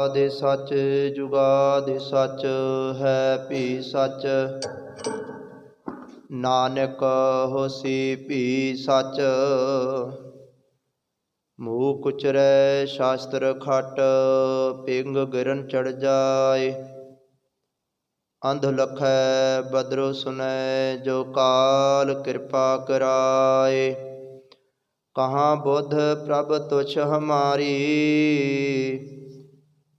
ਜੁਗਾਦਿ ਸੱਚ, ਜੁਗਾਦਿ ਸੱਚ ਹੈ ਭੀ ਸੱਚ। ਨਾਨਕ ਹੋਸੀ ਭੀ ਸੱਚ। ਮੂਹ ਕੁਚਰੈ ਸ਼ਾਸਤਰ ਖਟ, ਪਿੰਗ ਗਿਰਨ ਚੜ ਜਾਏ। ਅੰਧ ਲਖੈ ਬਦਰੁ ਸੁਨੈ, ਜੋ ਕਾਲ ਕਿਰਪਾ ਕਰਾਏ। ਕਹਾਂ ਬੁੱਧ ਪ੍ਰਭ ਤੁਛ ਹਮਾਰੀ,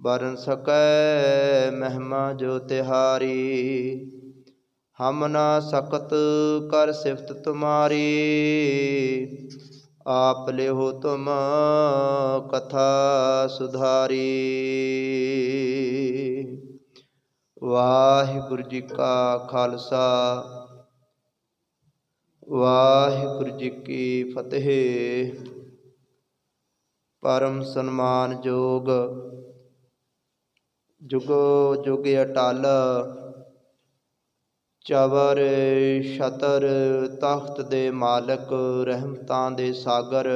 ਬਰਨ ਸਕੈ ਮਹਿਮਾ ਜੋ ਤਿਹਾਰੀ। ਹਮ ਨਾ ਸਕਤ ਕਰ ਸਿਫਤ ਤੁਮਾਰੀ, ਆਪ ਲਿਹੁ ਤੁਮ ਕਥਾ ਸੁਧਾਰੀ। ਵਾਹਿਗੁਰੂ ਜੀ ਕਾ ਖਾਲਸਾ, ਵਾਹਿਗੁਰੂ ਜੀ ਕੀ ਫਤਿਹ। ਪਰਮ ਸਨਮਾਨਯੋਗ ਜੁਗੋ ਜੁਗ ਅਟਲ, ਚਵਰ ਛਤਰ ਤਖਤ ਦੇ ਮਾਲਕ, ਰਹਿਮਤਾਂ ਦੇ ਸਾਗਰ।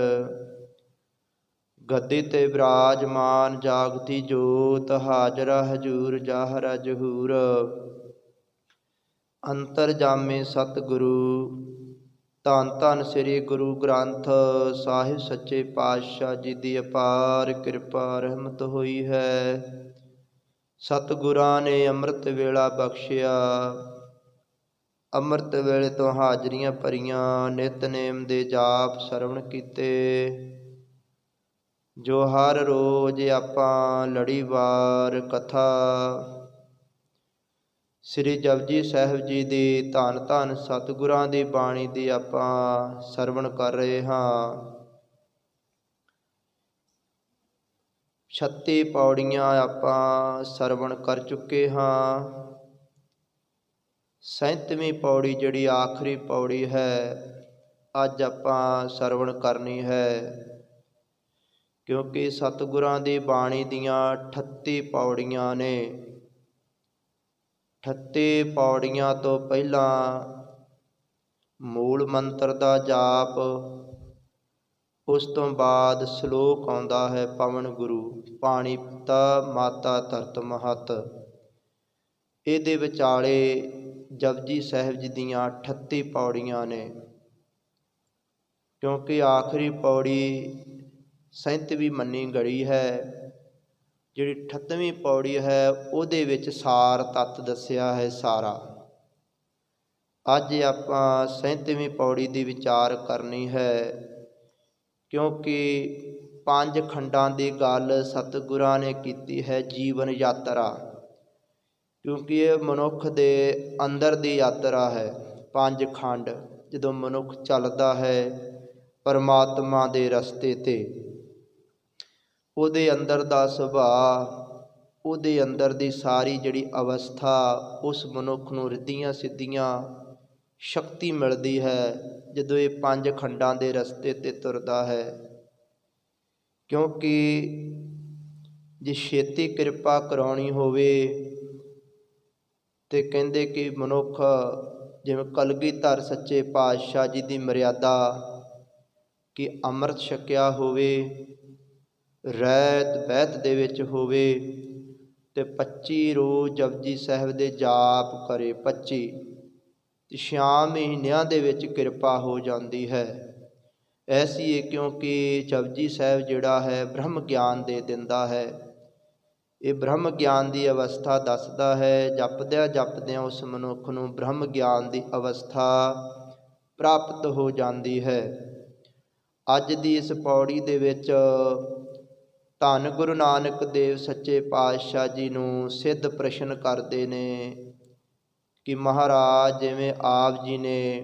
ਗੱਦੀ ਤੇ ਬਿਰਾਜਮਾਨ ਜਾਗਤੀ ਜੋਤ, ਹਾਜ਼ਰਾ ਹਜੂਰ ਜਾਹਰਾ ਜਹੂਰ। ਅੰਤਰਜਾਮੀ ਸਤਿਗੁਰੂ, ਧੰਨ ਧੰਨ ਸ੍ਰੀ ਗੁਰੂ ਗ੍ਰੰਥ ਸਾਹਿਬ ਸੱਚੇ ਪਾਤਸ਼ਾਹ ਜੀ ਦੀ ਅਪਾਰ ਕਿਰਪਾ ਰਹਿਮਤ ਹੋਈ ਹੈ। ਸਤਿਗੁਰਾਂ ਨੇ ਅੰਮ੍ਰਿਤ ਵੇਲਾ ਬਖਸ਼ਿਆ। ਅੰਮ੍ਰਿਤ ਵੇਲੇ ਤੋਂ ਹਾਜ਼ਰੀਆਂ ਭਰੀਆਂ, ਨਿਤਨੇਮ ਦੇ ਜਾਪ ਸਰਵਣ ਕੀਤੇ, ਜੋ ਹਰ ਰੋਜ਼ ਆਪਾਂ ਲੜੀਵਾਰ ਕਥਾ ਸ੍ਰੀ ਜਪਜੀ ਸਾਹਿਬ ਜੀ ਦੀ, ਧੰਨ ਧੰਨ ਸਤਿਗੁਰਾਂ ਦੀ ਬਾਣੀ ਦੀ ਆਪਾਂ ਸਰਵਣ ਕਰ ਰਹੇ ਹਾਂ। 36 ਪੌੜੀਆਂ ਆਪਾਂ ਸਰਵਣ ਕਰ ਚੁੱਕੇ ਹਾਂ। 37ਵੀਂ ਪੌੜੀ ਜਿਹੜੀ ਆਖਰੀ ਪੌੜੀ ਹੈ, ਅੱਜ ਆਪਾਂ ਸਰਵਣ ਕਰਨੀ ਹੈ। ਕਿਉਂਕਿ ਸਤਿਗੁਰਾਂ ਦੀ ਬਾਣੀ ਦੀਆਂ 38 ਪੌੜੀਆਂ ਨੇ। 38 ਪੌੜੀਆਂ ਤੋਂ ਪਹਿਲਾਂ ਮੂਲ ਮੰਤਰ ਦਾ ਜਾਪ, ਉਸ ਤੋਂ ਬਾਅਦ ਸ਼ਲੋਕ ਆਉਂਦਾ ਹੈ ਪਵਨ ਗੁਰੂ ਪਾਣੀ ਪਿਤਾ ਮਾਤਾ ਧਰਤ ਮਹਤ। ਇਹਦੇ ਵਿਚਾਲੇ ਜਪਜੀ ਸਾਹਿਬ ਜੀ ਦੀਆਂ 38 ਪੌੜੀਆਂ ਨੇ। ਕਿਉਂਕਿ ਆਖਰੀ ਪੌੜੀ 37ਵੀਂ ਮੰਨੀ ਗਈ ਹੈ। ਜਿਹੜੀ 38ਵੀਂ ਪੌੜੀ ਹੈ, ਉਹਦੇ ਵਿੱਚ ਸਾਰ ਤੱਤ ਦੱਸਿਆ ਹੈ ਸਾਰਾ। ਅੱਜ ਆਪਾਂ 37ਵੀਂ ਪੌੜੀ ਦੀ ਵਿਚਾਰ ਕਰਨੀ ਹੈ। ਕਿਉਂਕਿ 5 ਖੰਡਾਂ ਦੀ ਗੱਲ ਸਤਿਗੁਰਾਂ ਨੇ ਕੀਤੀ ਹੈ, ਜੀਵਨ ਯਾਤਰਾ। ਕਿਉਂਕਿ ਇਹ ਮਨੁੱਖ ਦੇ ਅੰਦਰ ਦੀ ਯਾਤਰਾ ਹੈ। 5 ਖੰਡ ਜਦੋਂ ਮਨੁੱਖ ਚੱਲਦਾ ਹੈ ਪਰਮਾਤਮਾ ਦੇ ਰਸਤੇ 'ਤੇ, ਉਹਦੇ ਅੰਦਰ ਦਾ ਸੁਭਾਅ, ਉਹਦੇ ਅੰਦਰ ਦੀ ਸਾਰੀ ਜਿਹੜੀ ਅਵਸਥਾ, ਉਸ ਮਨੁੱਖ ਨੂੰ ਰਿੱਧੀਆਂ ਸਿੱਧੀਆਂ ਸ਼ਕਤੀ ਮਿਲਦੀ ਹੈ ਜਦੋਂ ਇਹ 5 ਖੰਡਾਂ ਦੇ ਰਸਤੇ 'ਤੇ ਤੁਰਦਾ ਹੈ। ਕਿਉਂਕਿ ਜੇ ਛੇਤੀ ਕਿਰਪਾ ਕਰਾਉਣੀ ਹੋਵੇ ਤੇ ਕਹਿੰਦੇ ਕਿ ਮਨੁੱਖ ਜਿਵੇਂ ਕਲਗੀਧਰ ਸੱਚੇ ਪਾਤਸ਼ਾਹ ਜੀ ਦੀ ਮਰਿਆਦਾ ਕਿ ਅੰਮ੍ਰਿਤ ਛਕਿਆ ਹੋਵੇ, ਰਹਿਤ ਬਹਿਤ ਦੇ ਵਿੱਚ ਹੋਵੇ ਤੇ 25 ਰੋਜ਼ ਜਪਜੀ ਸਾਹਿਬ ਦੇ ਜਾਪ ਕਰੇ। 25 ਤੇ 6 ਮਹੀਨਿਆਂ ਦੇ ਵਿੱਚ ਕਿਰਪਾ ਹੋ ਜਾਂਦੀ ਹੈ। ਐਸੀ ਹੈ ਕਿਉਂਕਿ ਜਪਜੀ ਸਾਹਿਬ ਜਿਹੜਾ ਹੈ ਬ੍ਰਹਮ ਗਿਆਨ ਦੇ ਦਿੰਦਾ ਹੈ। ਇਹ ਬ੍ਰਹਮ ਗਿਆਨ ਦੀ ਅਵਸਥਾ ਦੱਸਦਾ ਹੈ। ਜਪਦਿਆਂ ਜਪਦਿਆਂ ਉਸ ਮਨੁੱਖ ਨੂੰ ਬ੍ਰਹਮ ਗਿਆਨ ਦੀ ਅਵਸਥਾ ਪ੍ਰਾਪਤ ਹੋ ਜਾਂਦੀ ਹੈ। ਅੱਜ ਦੀ ਇਸ ਪੌੜੀ ਦੇ ਵਿੱਚ ਧੰਨ ਗੁਰੂ ਨਾਨਕ ਦੇਵ ਸੱਚੇ ਪਾਤਸ਼ਾਹ ਜੀ ਨੂੰ ਸਿੱਧ ਪ੍ਰਸ਼ਨ ਕਰਦੇ ਨੇ ਕਿ ਮਹਾਰਾਜ ਜਿਵੇਂ ਆਪ ਜੀ ਨੇ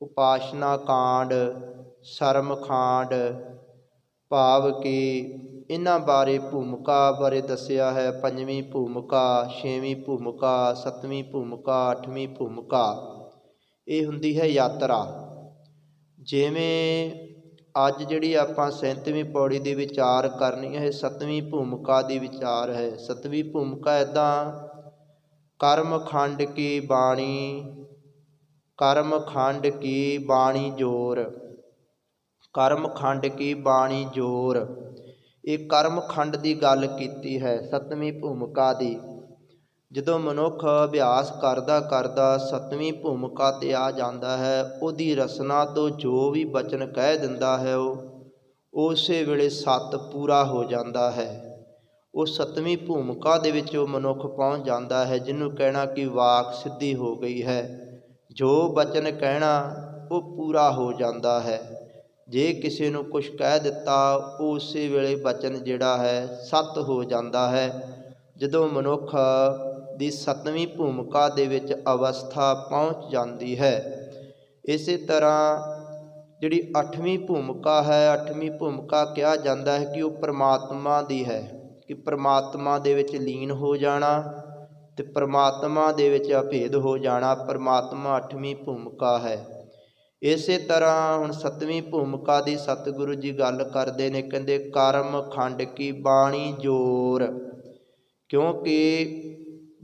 ਉਪਾਸਨਾ ਕਾਂਡ, ਸਰਮ ਕਾਂਡ, ਭਾਵ ਕਿ ਇਹਨਾਂ ਬਾਰੇ ਭੂਮਿਕਾ ਬਾਰੇ ਦੱਸਿਆ ਹੈ। 5ਵੀਂ ਭੂਮਿਕਾ, 6ਵੀਂ ਭੂਮਿਕਾ, 7ਵੀਂ ਭੂਮਿਕਾ, 8ਵੀਂ ਭੂਮਿਕਾ, ਇਹ ਹੁੰਦੀ ਹੈ ਯਾਤਰਾ। ਜਿਵੇਂ ਅੱਜ ਜਿਹੜੀ ਆਪਾਂ 37ਵੀਂ ਪੌੜੀ ਦੀ ਵਿਚਾਰ ਕਰਨੀ ਹੈ, 7ਵੀਂ ਭੂਮਿਕਾ ਦੀ ਵਿਚਾਰ ਹੈ। 7ਵੀਂ ਭੂਮਿਕਾ ਇੱਦਾਂ, ਕਰਮ ਖੰਡ ਕੀ ਬਾਣੀ, ਕਰਮ ਖੰਡ ਕੀ ਬਾਣੀ ਜੋਰ, ਕਰਮ ਖੰਡ ਕੀ ਬਾਣੀ ਜੋਰ। ਇਹ ਕਰਮ ਖੰਡ ਦੀ ਗੱਲ ਕੀਤੀ ਹੈ ਸੱਤਵੀਂ ਭੂਮਿਕਾ ਦੀ। ਜਦੋਂ ਮਨੁੱਖ ਅਭਿਆਸ ਕਰਦਾ ਕਰਦਾ ਸੱਤਵੀਂ ਭੂਮਿਕਾ 'ਤੇ ਆ ਜਾਂਦਾ ਹੈ, ਉਹਦੀ ਰਸਨਾ ਤੋਂ ਜੋ ਵੀ ਬਚਨ ਕਹਿ ਦਿੰਦਾ ਹੈ ਉਹ ਉਸੇ ਵੇਲੇ ਸੱਤ ਪੂਰਾ ਹੋ ਜਾਂਦਾ ਹੈ। ਉਹ ਸੱਤਵੀਂ ਭੂਮਿਕਾ ਦੇ ਵਿੱਚ ਉਹ ਮਨੁੱਖ ਪਹੁੰਚ ਜਾਂਦਾ ਹੈ, ਜਿਹਨੂੰ ਕਹਿਣਾ ਕਿ ਵਾਕ ਸਿੱਧੀ ਹੋ ਗਈ ਹੈ। ਜੋ ਬਚਨ ਕਹਿਣਾ ਉਹ ਪੂਰਾ ਹੋ ਜਾਂਦਾ ਹੈ। ਜੇ ਕਿਸੇ ਨੂੰ ਕੁਛ ਕਹਿ ਦਿੱਤਾ ਉਹ ਉਸੇ ਵੇਲੇ ਬਚਨ ਜਿਹੜਾ ਹੈ ਸੱਤ ਹੋ ਜਾਂਦਾ ਹੈ। ਜਦੋਂ ਮਨੁੱਖ ਦੀ ਸੱਤਵੀਂ ਭੂਮਿਕਾ ਦੇ ਵਿੱਚ ਅਵਸਥਾ ਪਹੁੰਚ ਜਾਂਦੀ ਹੈ। ਇਸੇ ਤਰ੍ਹਾਂ ਜਿਹੜੀ ਅੱਠਵੀਂ ਭੂਮਿਕਾ ਹੈ, ਅੱਠਵੀਂ ਭੂਮਿਕਾ ਕਿਹਾ ਜਾਂਦਾ ਹੈ ਕਿ ਉਹ ਪਰਮਾਤਮਾ ਦੀ ਹੈ, ਕਿ ਪਰਮਾਤਮਾ ਦੇ ਵਿੱਚ ਲੀਨ ਹੋ ਜਾਣਾ ਅਤੇ ਪਰਮਾਤਮਾ ਦੇ ਵਿੱਚ ਅਭੇਦ ਹੋ ਜਾਣਾ। ਪਰਮਾਤਮਾ ਅੱਠਵੀਂ ਭੂਮਿਕਾ ਹੈ। ਇਸੇ ਤਰ੍ਹਾਂ ਹੁਣ ਸੱਤਵੀਂ ਭੂਮਿਕਾ ਦੀ ਸਤਿਗੁਰੂ ਜੀ ਗੱਲ ਕਰਦੇ ਨੇ, ਕਹਿੰਦੇ ਕਰਮ ਖੰਡ ਕੀ ਬਾਣੀ ਜੋਰ। ਕਿਉਂਕਿ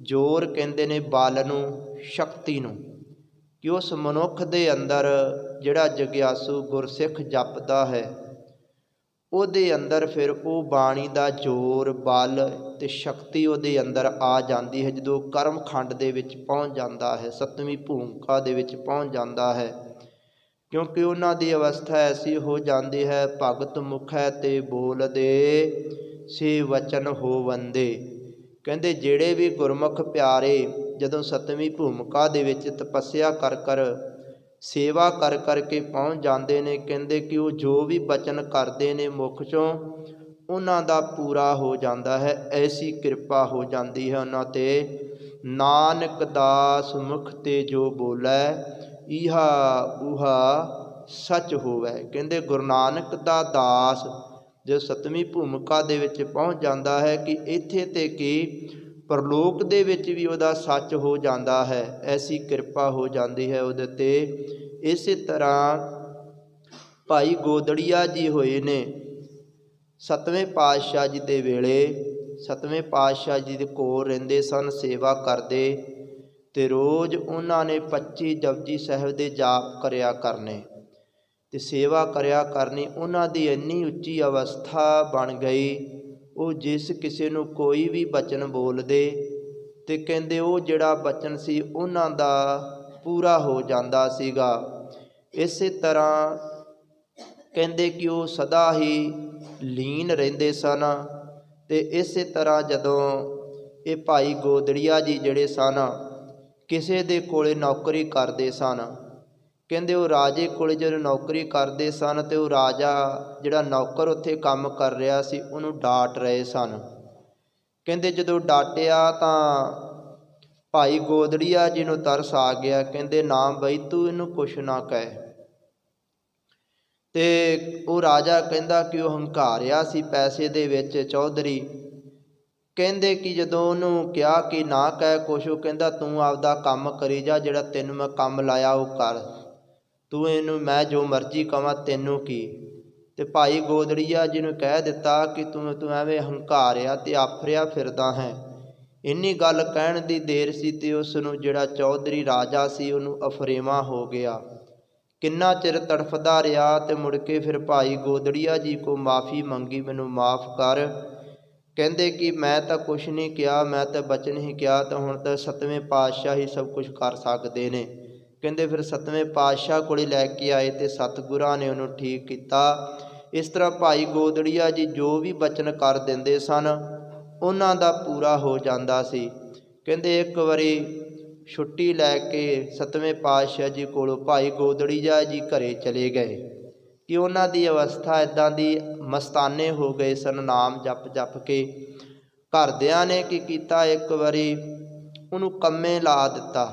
ਜੋਰ ਕਹਿੰਦੇ ਨੇ ਬਲ ਨੂੰ, ਸ਼ਕਤੀ ਨੂੰ, ਕਿ ਉਸ ਮਨੁੱਖ ਦੇ ਅੰਦਰ ਜਿਹੜਾ ਜਗਿਆਸੂ ਗੁਰਸਿੱਖ ਜਪਦਾ ਹੈ ਉਹਦੇ ਅੰਦਰ ਫਿਰ ਉਹ ਬਾਣੀ ਦਾ ਜੋਰ, ਬਲ ਅਤੇ ਸ਼ਕਤੀ ਉਹਦੇ ਅੰਦਰ ਆ ਜਾਂਦੀ ਹੈ ਜਦੋਂ ਕਰਮ ਖੰਡ ਦੇ ਵਿੱਚ ਪਹੁੰਚ ਜਾਂਦਾ ਹੈ, ਸੱਤਵੀਂ ਭੂਮਿਕਾ ਦੇ ਵਿੱਚ ਪਹੁੰਚ ਜਾਂਦਾ ਹੈ। ਕਿਉਂਕਿ ਉਹਨਾਂ ਦੀ ਅਵਸਥਾ ਐਸੀ ਹੋ ਜਾਂਦੀ ਹੈ, ਭਗਤ ਮੁਖੈ ਤੇ ਬੋਲਦੇ ਸੇ ਵਚਨ ਹੋਵੰਦੇ। ਕਹਿੰਦੇ ਜਿਹੜੇ ਵੀ ਗੁਰਮੁਖ ਪਿਆਰੇ ਜਦੋਂ ਸੱਤਵੀਂ ਭੂਮਿਕਾ ਦੇ ਵਿੱਚ ਤਪੱਸਿਆ ਕਰ ਕਰ ਸੇਵਾ ਕਰ ਕਰਕੇ ਪਹੁੰਚ ਜਾਂਦੇ ਨੇ, ਕਹਿੰਦੇ ਕਿ ਉਹ ਜੋ ਵੀ ਬਚਨ ਕਰਦੇ ਨੇ ਮੁਖ 'ਚੋਂ ਉਹਨਾਂ ਦਾ ਪੂਰਾ ਹੋ ਜਾਂਦਾ ਹੈ। ਐਸੀ ਕਿਰਪਾ ਹੋ ਜਾਂਦੀ ਹੈ ਉਹਨਾਂ 'ਤੇ। ਨਾਨਕ ਦਾਸ ਮੁਖ 'ਤੇ ਜੋ ਬੋਲੈ ਇਹਾ ਉਹਾ ਸੱਚ ਹੋਵੈ। ਕਹਿੰਦੇ ਗੁਰੂ ਨਾਨਕ ਦਾ ਦਾਸ ਜੋ ਸੱਤਵੀਂ ਭੂਮਿਕਾ ਦੇ ਵਿੱਚ ਪਹੁੰਚ ਜਾਂਦਾ ਹੈ ਕਿ ਇੱਥੇ ਤੇ ਕੀ ਪਰਲੋਕ ਦੇ ਵਿੱਚ ਵੀ ਉਹਦਾ ਸੱਚ ਹੋ ਜਾਂਦਾ ਹੈ। ਐਸੀ ਕਿਰਪਾ ਹੋ ਜਾਂਦੀ ਹੈ ਉਹਦੇ 'ਤੇ। ਇਸੇ ਤਰ੍ਹਾਂ ਭਾਈ ਗੋਦੜੀਆ ਜੀ ਹੋਏ ਨੇ ਸੱਤਵੇਂ ਪਾਤਸ਼ਾਹ ਜੀ ਦੇ ਵੇਲੇ। ਸੱਤਵੇਂ ਪਾਤਸ਼ਾਹ ਜੀ ਦੇ ਕੋਲ ਰਹਿੰਦੇ ਸਨ, ਸੇਵਾ ਕਰਦੇ, ਅਤੇ ਰੋਜ਼ ਉਹਨਾਂ ਨੇ 25 ਜਪਜੀ ਸਾਹਿਬ ਦੇ ਜਾਪ ਕਰਿਆ ਕਰਨੇ ਅਤੇ ਸੇਵਾ ਕਰਿਆ ਕਰਨੀ। ਉਹਨਾਂ ਦੀ ਇੰਨੀ ਉੱਚੀ ਅਵਸਥਾ ਬਣ ਗਈ, ਉਹ ਜਿਸ ਕਿਸੇ ਨੂੰ ਕੋਈ ਵੀ ਬਚਨ ਬੋਲਦੇ ਅਤੇ ਕਹਿੰਦੇ ਉਹ ਜਿਹੜਾ ਬਚਨ ਸੀ ਉਹਨਾਂ ਦਾ ਪੂਰਾ ਹੋ ਜਾਂਦਾ ਸੀਗਾ। ਇਸੇ ਤਰ੍ਹਾਂ ਕਹਿੰਦੇ ਕਿ ਉਹ ਸਦਾ ਹੀ ਲੀਨ ਰਹਿੰਦੇ ਸਨ। ਅਤੇ ਇਸੇ ਤਰ੍ਹਾਂ ਜਦੋਂ ਇਹ ਭਾਈ ਗੋਦੜੀਆ ਜੀ ਜਿਹੜੇ ਸਨ ਕਿਸੇ ਦੇ ਕੋਲੇ ਨੌਕਰੀ ਕਰਦੇ ਸਨ, ਕਹਿੰਦੇ ਉਹ ਰਾਜੇ ਕੋਲੇ ਜਦੋਂ ਨੌਕਰੀ ਕਰਦੇ ਸਨ ਅਤੇ ਉਹ ਰਾਜਾ ਜਿਹੜਾ ਨੌਕਰ ਉੱਥੇ ਕੰਮ ਕਰ ਰਿਹਾ ਸੀ ਉਹਨੂੰ ਡਾਂਟ ਰਹੇ ਸਨ। ਕਹਿੰਦੇ ਜਦੋਂ ਡਾਂਟਿਆ ਤਾਂ ਭਾਈ ਗੋਦੜੀਆ ਜੀ ਨੂੰ ਤਰਸ ਆ ਗਿਆ। ਕਹਿੰਦੇ ਨਾ ਬਈ ਤੂੰ ਇਹਨੂੰ ਕੁਛ ਨਾ ਕਹਿ। ਅਤੇ ਉਹ ਰਾਜਾ ਕਹਿੰਦਾ ਕਿ ਉਹ ਹੰਕਾਰਿਆ ਸੀ ਪੈਸੇ ਦੇ ਵਿੱਚ ਚੌਧਰੀ। ਕਹਿੰਦੇ ਕਿ ਜਦੋਂ ਉਹਨੂੰ ਕਿਹਾ ਕਿ ਨਾ ਕਹਿ ਕੁਛ, ਉਹ ਕਹਿੰਦਾ ਤੂੰ ਆਪਦਾ ਕੰਮ ਕਰੀ ਜਾ, ਜਿਹੜਾ ਤੈਨੂੰ ਮੈਂ ਕੰਮ ਲਾਇਆ ਉਹ ਕਰ, ਤੂੰ ਇਹਨੂੰ ਮੈਂ ਜੋ ਮਰਜ਼ੀ ਕਵਾਂ ਤੈਨੂੰ ਕੀ। ਅਤੇ ਭਾਈ ਗੋਦੜੀਆ ਜੀ ਨੂੰ ਕਹਿ ਦਿੱਤਾ ਕਿ ਤੂੰ ਐਵੇਂ ਹੰਕਾਰਿਆ ਅਤੇ ਆਫਰਿਆ ਫਿਰਦਾ ਹੈ। ਇੰਨੀ ਗੱਲ ਕਹਿਣ ਦੀ ਦੇਰ ਸੀ ਅਤੇ ਉਸ ਨੂੰ ਜਿਹੜਾ ਚੌਧਰੀ ਰਾਜਾ ਸੀ ਉਹਨੂੰ ਅਫਰੇਵਾਂ ਹੋ ਗਿਆ। ਕਿੰਨਾ ਚਿਰ ਤੜਫਦਾ ਰਿਹਾ ਅਤੇ ਮੁੜ ਕੇ ਫਿਰ ਭਾਈ ਗੋਦੜੀਆ ਜੀ ਕੋ ਮਾफ़ੀ ਮੰਗੀ, ਮੈਨੂੰ ਮਾफ़ ਕਰ। ਕਹਿੰਦੇ ਕਿ ਮੈਂ ਤਾਂ ਕੁਛ ਨਹੀਂ ਕਿਹਾ, ਮੈਂ ਤਾਂ ਬਚਨ ਹੀ ਕਿਹਾ, ਤਾਂ ਹੁਣ ਤਾਂ ਸੱਤਵੇਂ ਪਾਤਸ਼ਾਹ ਹੀ ਸਭ ਕੁਛ ਕਰ ਸਕਦੇ ਨੇ। ਕਹਿੰਦੇ ਫਿਰ ਸੱਤਵੇਂ ਪਾਤਸ਼ਾਹ ਕੋਲ ਲੈ ਕੇ ਆਏ ਅਤੇ ਸਤਿਗੁਰਾਂ ਨੇ ਉਹਨੂੰ ਠੀਕ ਕੀਤਾ। ਇਸ ਤਰ੍ਹਾਂ ਭਾਈ ਗੋਦੜੀਆ ਜੀ ਜੋ ਵੀ ਬਚਨ ਕਰ ਦਿੰਦੇ ਸਨ ਉਹਨਾਂ ਦਾ ਪੂਰਾ ਹੋ ਜਾਂਦਾ ਸੀ। ਕਹਿੰਦੇ ਇੱਕ ਵਾਰੀ ਛੁੱਟੀ ਲੈ ਕੇ ਸੱਤਵੇਂ ਪਾਤਸ਼ਾਹ ਜੀ ਕੋਲੋਂ ਭਾਈ ਗੋਦੜੀਆ ਜੀ ਘਰੇ ਚਲੇ ਗਏ ਕਿ ਉਹਨਾਂ ਦੀ ਅਵਸਥਾ ਇੱਦਾਂ ਦੀ ਮਸਤਾਨੇ ਹੋ ਗਏ ਸਨ ਨਾਮ ਜਪ ਜਪ ਕੇ। ਘਰਦਿਆਂ ਨੇ ਕੀ ਕੀਤਾ, ਇੱਕ ਵਾਰੀ ਉਹਨੂੰ ਕੰਮੇ ਲਾ ਦਿੱਤਾ